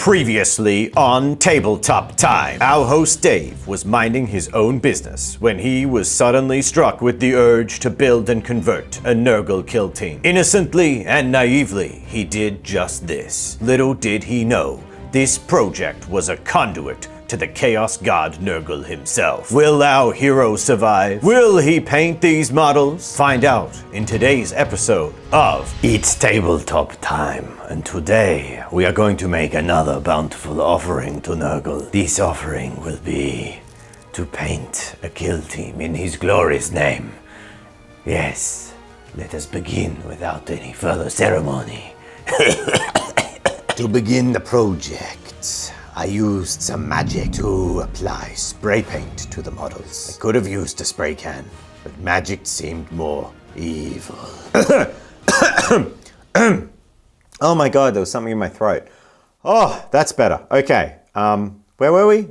Previously on Tabletop Time, our host Dave was minding his own business when he was suddenly struck with the urge to build and convert a Nurgle Killteam. Innocently and naively, he did just this. Little did he know, this project was a conduit to the Chaos God Nurgle himself. Will our hero survive? Will he paint these models? Find out in today's episode of It's Tabletop Time. And today, we are going to make another bountiful offering to Nurgle. This offering will be to paint a Killteam in his glorious name. Yes, let us begin without any further ceremony. To begin the project, I used some magic to apply spray paint to the models. I could have used a spray can, but magic seemed more evil. Oh my god, there was something in my throat. Oh, that's better. Okay, where were we?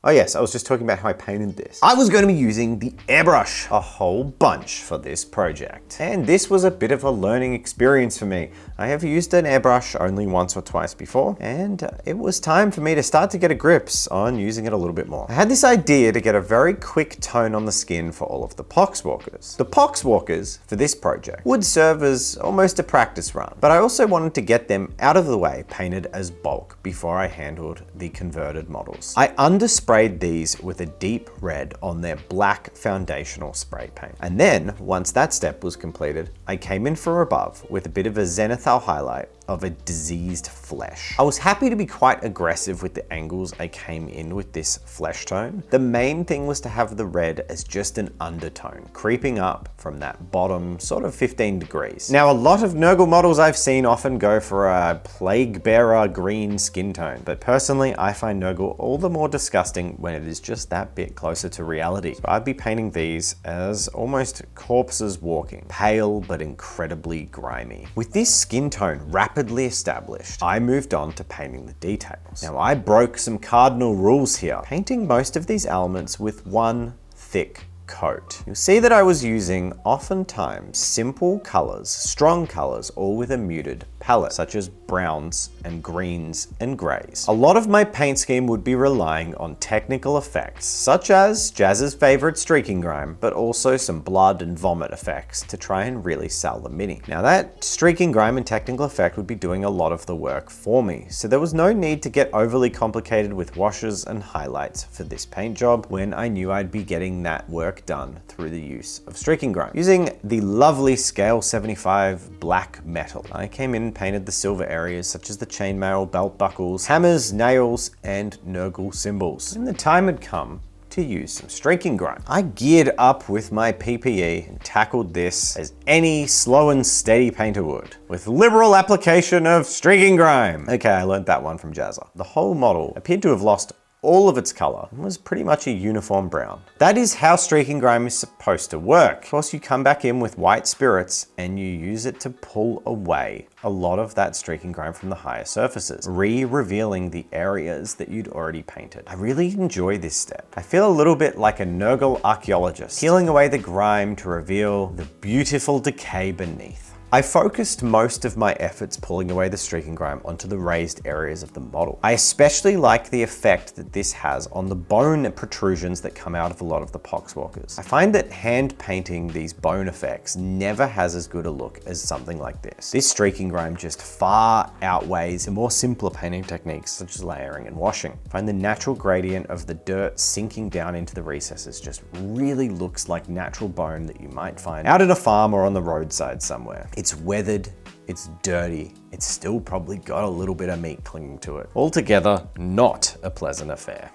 Oh yes, I was just talking about how I painted this. I was going to be using the airbrush a whole bunch for this project. And this was a bit of a learning experience for me. I have used an airbrush only once or twice before, and it was time for me to start to get a grips on using it a little bit more. I had this idea to get a very quick tone on the skin for all of the poxwalkers. The poxwalkers for this project would serve as almost a practice run, but I also wanted to get them out of the way painted as bulk before I handled the converted models. I undersprayed these with a deep red on their black foundational spray paint. And then, once that step was completed, I came in from above with a bit of a zenithal highlight of a diseased flesh. I was happy to be quite aggressive with the angles I came in with this flesh tone. The main thing was to have the red as just an undertone, creeping up from that bottom sort of 15 degrees. Now, a lot of Nurgle models I've seen often go for a plague bearer green skin tone, but personally, I find Nurgle all the more disgusting when it is just that bit closer to reality. So I'd be painting these as almost corpses walking, pale but incredibly grimy. With this skin tone rapidly established, I moved on to painting the details. Now I broke some cardinal rules here, painting most of these elements with one thick coat. You'll see that I was using oftentimes simple colors, strong colors, all with a muted palette, such as browns and greens and grays. A lot of my paint scheme would be relying on technical effects, such as Jazz's favorite streaking grime, but also some blood and vomit effects to try and really sell the mini. Now that streaking grime and technical effect would be doing a lot of the work for me, so there was no need to get overly complicated with washes and highlights for this paint job when I knew I'd be getting that work done through the use of streaking grime. Using the lovely scale 75 black metal, I came in and painted the silver areas such as the chainmail, belt buckles, hammers, nails, and Nurgle symbols. And the time had come to use some streaking grime. I geared up with my PPE and tackled this as any slow and steady painter would, with liberal application of streaking grime. Okay, I learned that one from Jazza. The whole model appeared to have lost all of its color and was pretty much a uniform brown. That is how streaking grime is supposed to work. Of course, you come back in with white spirits and you use it to pull away a lot of that streaking grime from the higher surfaces, revealing the areas that you'd already painted. I really enjoy this step. I feel a little bit like a Nurgle archaeologist, peeling away the grime to reveal the beautiful decay beneath. I focused most of my efforts pulling away the streaking grime onto the raised areas of the model. I especially like the effect that this has on the bone protrusions that come out of a lot of the poxwalkers. I find that hand painting these bone effects never has as good a look as something like this. This streaking grime just far outweighs the more simpler painting techniques such as layering and washing. I find the natural gradient of the dirt sinking down into the recesses just really looks like natural bone that you might find out at a farm or on the roadside somewhere. It's weathered, it's dirty, it's still probably got a little bit of meat clinging to it. Altogether, not a pleasant affair.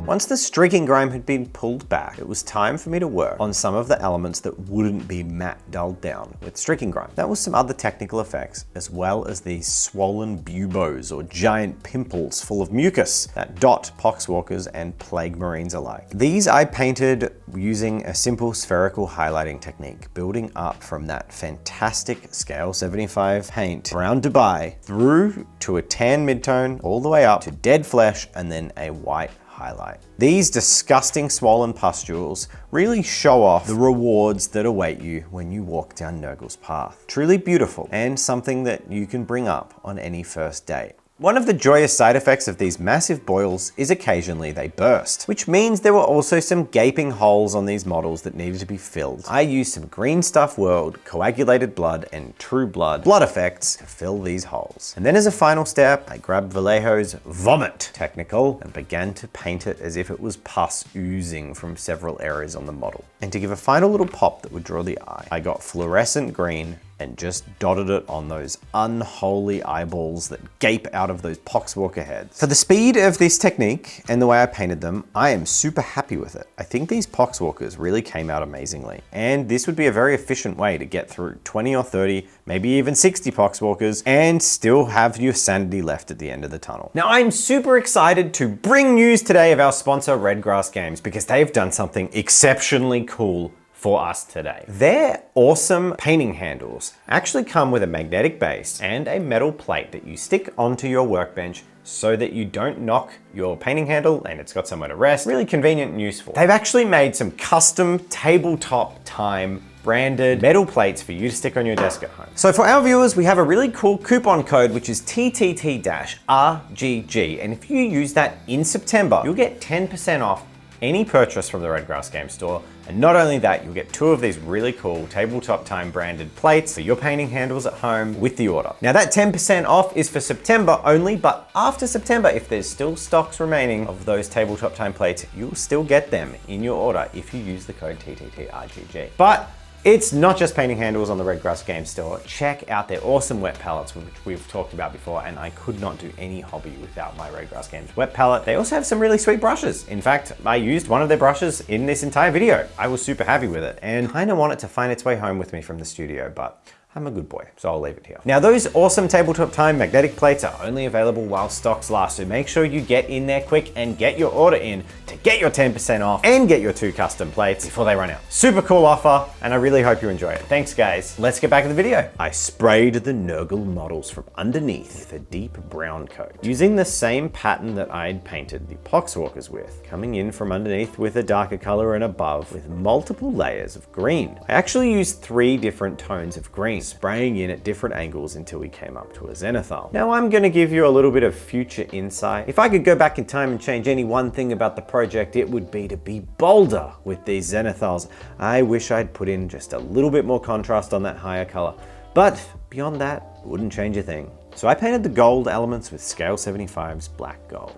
Once the streaking grime had been pulled back, it was time for me to work on some of the elements that wouldn't be matte dulled down with streaking grime. That was some other technical effects, as well as these swollen buboes or giant pimples full of mucus that dot poxwalkers and plague marines alike. These I painted using a simple spherical highlighting technique, building up from that fantastic scale 75 paint around Dubai through to a tan midtone, all the way up to dead flesh and then a white highlight. These disgusting swollen pustules really show off the rewards that await you when you walk down Nurgle's path. Truly beautiful and something that you can bring up on any first date. One of the joyous side effects of these massive boils is occasionally they burst, which means there were also some gaping holes on these models that needed to be filled. I used some Green Stuff World, coagulated blood, and True Blood effects to fill these holes. And then as a final step, I grabbed Vallejo's Vomit technical and began to paint it as if it was pus oozing from several areas on the model. And to give a final little pop that would draw the eye, I got fluorescent green and just dotted it on those unholy eyeballs that gape out of those poxwalker heads. For the speed of this technique and the way I painted them, I am super happy with it. I think these poxwalkers really came out amazingly, and this would be a very efficient way to get through 20 or 30, maybe even 60 poxwalkers and still have your sanity left at the end of the tunnel. Now I'm super excited to bring news today of our sponsor Redgrass Games, because they've done something exceptionally cool for us today. Their awesome painting handles actually come with a magnetic base and a metal plate that you stick onto your workbench so that you don't knock your painting handle and it's got somewhere to rest. Really convenient and useful. They've actually made some custom tabletop time branded metal plates for you to stick on your desk at home. So for our viewers, we have a really cool coupon code, which is TTT-RGG. And if you use that in September, you'll get 10% off any purchase from the Redgrass Game Store. And not only that, you'll get 2 of these really cool Tabletop Time branded plates for your painting handles at home with the order. Now that 10% off is for September only, but after September, if there's still stocks remaining of those Tabletop Time plates, you'll still get them in your order if you use the code TTTRGG. But it's not just painting handles on the Redgrass Game Store. Check out their awesome wet palettes, which we've talked about before, and I could not do any hobby without my Redgrass Games wet palette. They also have some really sweet brushes. In fact, I used one of their brushes in this entire video. I was super happy with it and kind of want it to find its way home with me from the studio, but I'm a good boy, so I'll leave it here. Now those awesome Tabletop Time magnetic plates are only available while stocks last, so make sure you get in there quick and get your order in to get your 10% off and get your 2 custom plates before they run out. Super cool offer, and I really hope you enjoy it. Thanks guys. Let's get back to the video. I sprayed the Nurgle models from underneath with a deep brown coat, using the same pattern that I'd painted the poxwalkers with, coming in from underneath with a darker color and above with multiple layers of green. I actually used 3 different tones of green, spraying in at different angles until we came up to a zenithal. Now I'm going to give you a little bit of future insight. If I could go back in time and change any one thing about the project, it would be to be bolder with these zenithals. I wish I'd put in just a little bit more contrast on that higher color, but beyond that, it wouldn't change a thing. So I painted the gold elements with Scale 75's black gold.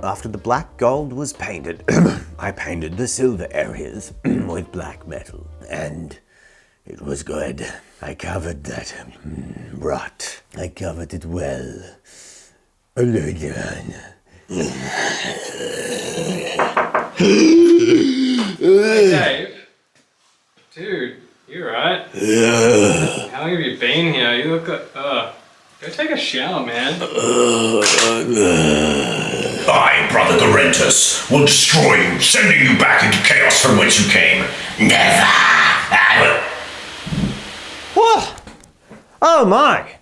After the black gold was painted, I painted the silver areas with black metal, and it was good. I covered that rot. I covered it well. Hey, Dave. Dude, you alright? How long have you been here? You look like... go take a shower, man. I, Brother Dorentus, will destroy you, sending you back into chaos from whence you came. Never! What? Oh my!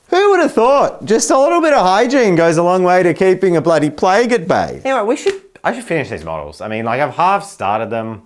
Who would have thought? Just a little bit of hygiene goes a long way to keeping a bloody plague at bay. Anyway, I should finish these models. I mean, like, I've half started them.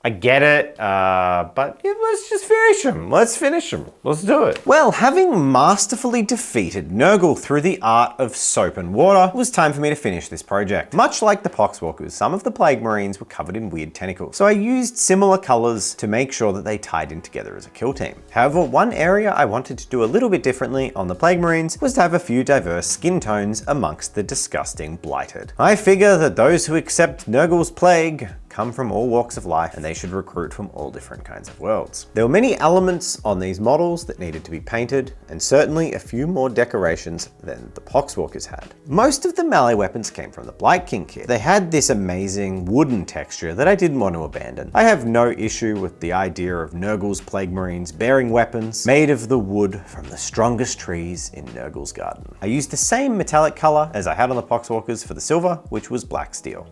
I get it, but yeah, let's just finish them. Let's finish them. Let's do it. Well, having masterfully defeated Nurgle through the art of soap and water, it was time for me to finish this project. Much like the Poxwalkers, some of the Plague Marines were covered in weird tentacles, so I used similar colors to make sure that they tied in together as a kill team. However, one area I wanted to do a little bit differently on the Plague Marines was to have a few diverse skin tones amongst the disgusting Blighted. I figure that those who accept Nurgle's plague come from all walks of life and they should recruit from all different kinds of worlds. There were many elements on these models that needed to be painted, and certainly a few more decorations than the Poxwalkers had. Most of the melee weapons came from the Blight King kit. They had this amazing wooden texture that I didn't want to abandon. I have no issue with the idea of Nurgle's Plague Marines bearing weapons made of the wood from the strongest trees in Nurgle's garden. I used the same metallic color as I had on the Poxwalkers for the silver, which was black steel.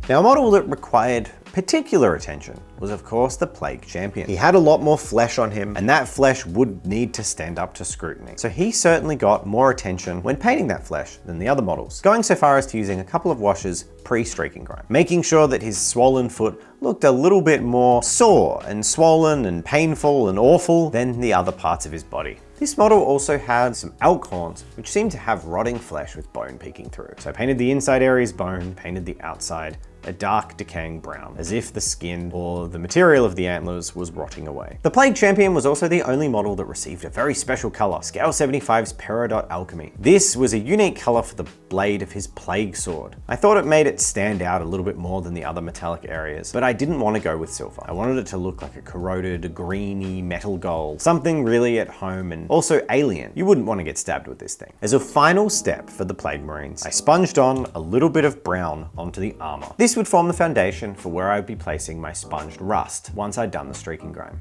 Now, a model that required particular attention was of course the Plague Champion. He had a lot more flesh on him, and that flesh would need to stand up to scrutiny. So he certainly got more attention when painting that flesh than the other models, going so far as to using a couple of washes pre-streaking grime, making sure that his swollen foot looked a little bit more sore and swollen and painful and awful than the other parts of his body. This model also had some elk horns, which seemed to have rotting flesh with bone peeking through. So I painted the inside areas bone, painted the outside a dark decaying brown, as if the skin or the material of the antlers was rotting away. The Plague Champion was also the only model that received a very special color, Scale 75's Peridot Alchemy. This was a unique color for the blade of his Plague Sword. I thought it made it stand out a little bit more than the other metallic areas, but I didn't want to go with silver. I wanted it to look like a corroded, greeny metal gold, something really at home and also alien. You wouldn't want to get stabbed with this thing. As a final step for the Plague Marines, I sponged on a little bit of brown onto the armor. This would form the foundation for where I'd be placing my sponged rust once I'd done the streaking grime.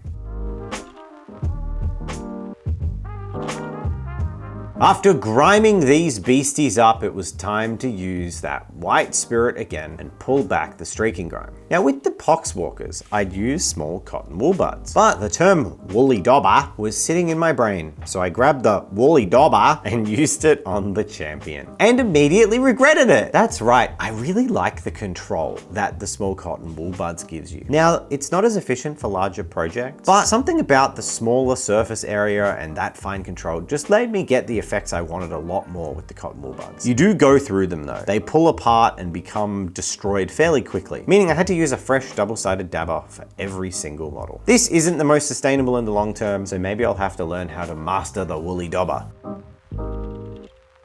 After griming these beasties up, it was time to use that white spirit again and pull back the streaking grime. Now with the Poxwalkers, I'd use small cotton wool buds, but the term woolly dauber was sitting in my brain, so I grabbed the woolly dauber and used it on the champion, and immediately regretted it. That's right, I really like the control that the small cotton wool buds gives you. Now, it's not as efficient for larger projects, but something about the smaller surface area and that fine control just made me get the effects I wanted a lot more with the cotton wool buds. You do go through them though. They pull apart and become destroyed fairly quickly, meaning I had to use a fresh double-sided dabber for every single model. This isn't the most sustainable in the long term, so maybe I'll have to learn how to master the woolly dauber.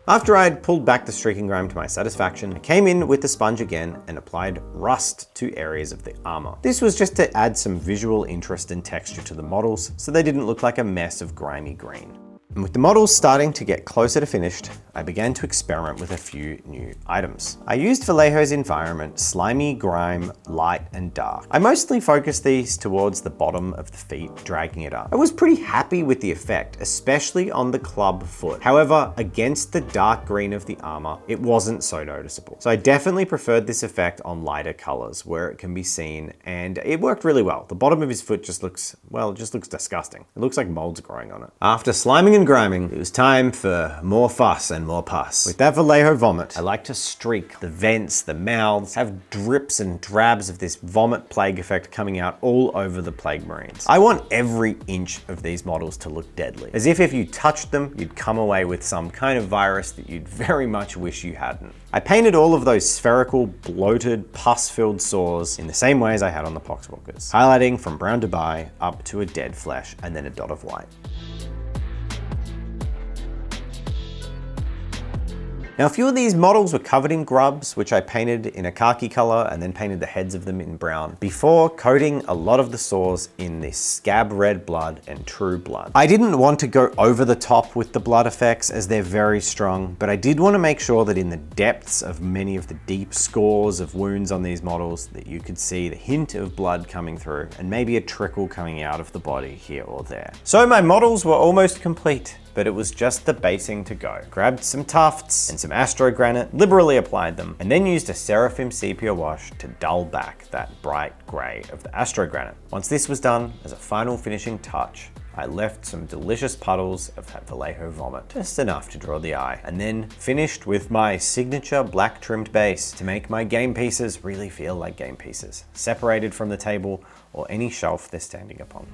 After I had pulled back the streaking grime to my satisfaction, I came in with the sponge again and applied rust to areas of the armor. This was just to add some visual interest and texture to the models so they didn't look like a mess of grimy green. And with the models starting to get closer to finished, I began to experiment with a few new items. I used Vallejo's environment, slimy, grime, light, and dark. I mostly focused these towards the bottom of the feet, dragging it up. I was pretty happy with the effect, especially on the club foot. However, against the dark green of the armor, it wasn't so noticeable. So I definitely preferred this effect on lighter colors where it can be seen, and it worked really well. The bottom of his foot just looks, well, it just looks disgusting. It looks like molds growing on it. After sliming and griming, it was time for more fuss and more pus. With that Vallejo vomit, I like to streak the vents, the mouths, have drips and drabs of this vomit plague effect coming out all over the Plague Marines. I want every inch of these models to look deadly, as if you touched them, you'd come away with some kind of virus that you'd very much wish you hadn't. I painted all of those spherical, bloated, pus-filled sores in the same way as I had on the Poxwalkers, highlighting from brown Dubai up to a dead flesh and then a dot of white. Now, a few of these models were covered in grubs, which I painted in a khaki color and then painted the heads of them in brown, before coating a lot of the sores in this scab red blood and true blood. I didn't want to go over the top with the blood effects as they're very strong, but I did want to make sure that in the depths of many of the deep scores of wounds on these models that you could see the hint of blood coming through and maybe a trickle coming out of the body here or there. So my models were almost complete, but it was just the basing to go. Grabbed some tufts and some astro granite, liberally applied them, and then used a seraphim sepia wash to dull back that bright gray of the astro granite. Once this was done, as a final finishing touch, I left some delicious puddles of that Vallejo vomit, just enough to draw the eye, and then finished with my signature black trimmed base to make my game pieces really feel like game pieces, separated from the table or any shelf they're standing upon.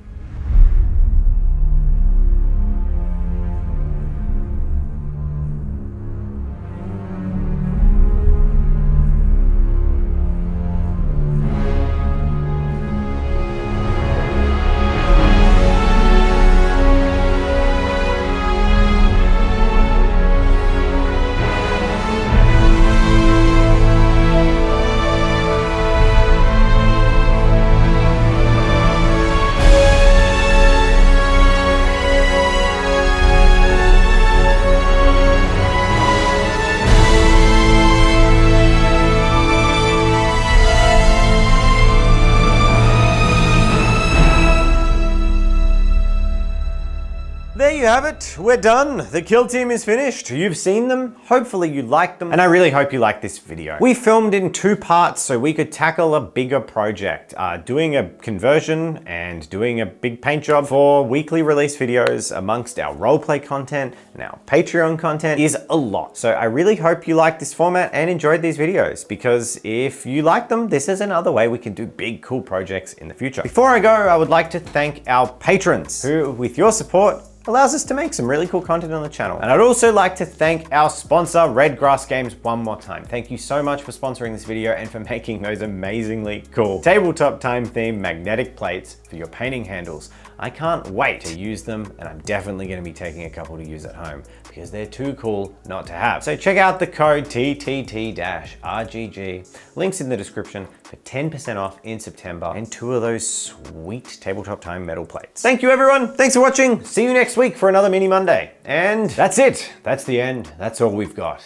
there you have it. We're done. The kill team is finished. You've seen them. Hopefully you liked them. And I really hope you liked this video. We filmed in 2 parts so we could tackle a bigger project. Doing a conversion and doing a big paint job for weekly release videos amongst our roleplay content and our Patreon content is a lot. So I really hope you liked this format and enjoyed these videos, because if you like them, this is another way we can do big, cool projects in the future. Before I go, I would like to thank our patrons who, with your support, allows us to make some really cool content on the channel. And I'd also like to thank our sponsor, Red Grass Games, one more time. Thank you so much for sponsoring this video and for making those amazingly cool tabletop time theme magnetic plates for your painting handles. I can't wait to use them, and I'm definitely going to be taking a couple to use at home because they're too cool not to have. So check out the code TTT-RGG. Links in the description for 10% off in September and 2 of those sweet tabletop time metal plates. Thank you everyone. Thanks for watching. See you next week for another Mini Monday. And that's it. That's the end. That's all we've got.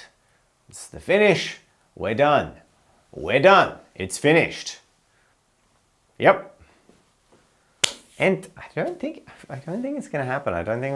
It's the finish. We're done. We're done. It's finished. Yep. And I don't think it's gonna happen. I don't think